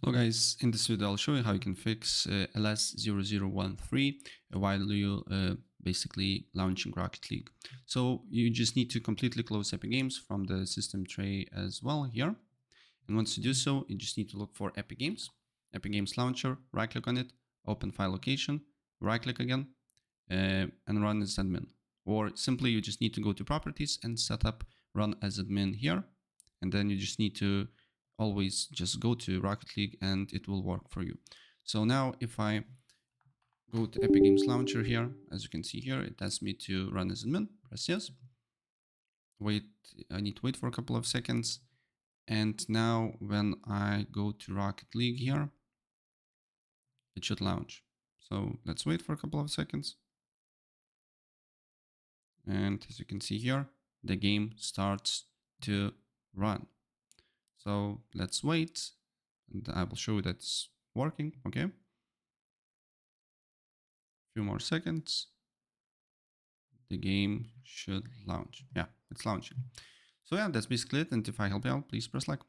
Hello guys, in this video I'll show you how you can fix LS-0013 while you basically launching Rocket League. So you just need to completely close Epic Games from the system tray as well here. And once you do so, you just need to look for Epic Games Launcher, right click on it, open file location, right click again, and run as admin. Or simply you just need to go to properties and set up run as admin here. And then you just need to always just go to Rocket League and it will work for you. So now if I go to Epic Games Launcher here, as you can see here, it asks me to run as admin, press yes. Wait, I need to wait for a couple of seconds. And now when I go to Rocket League here, it should launch. So let's wait for a couple of seconds. And as you can see here, the game starts to run. So let's wait and I will show you that it's working. Okay. Few more seconds. The game should launch. Yeah, it's launching. So yeah, that's basically it. And if I help you out, please press like.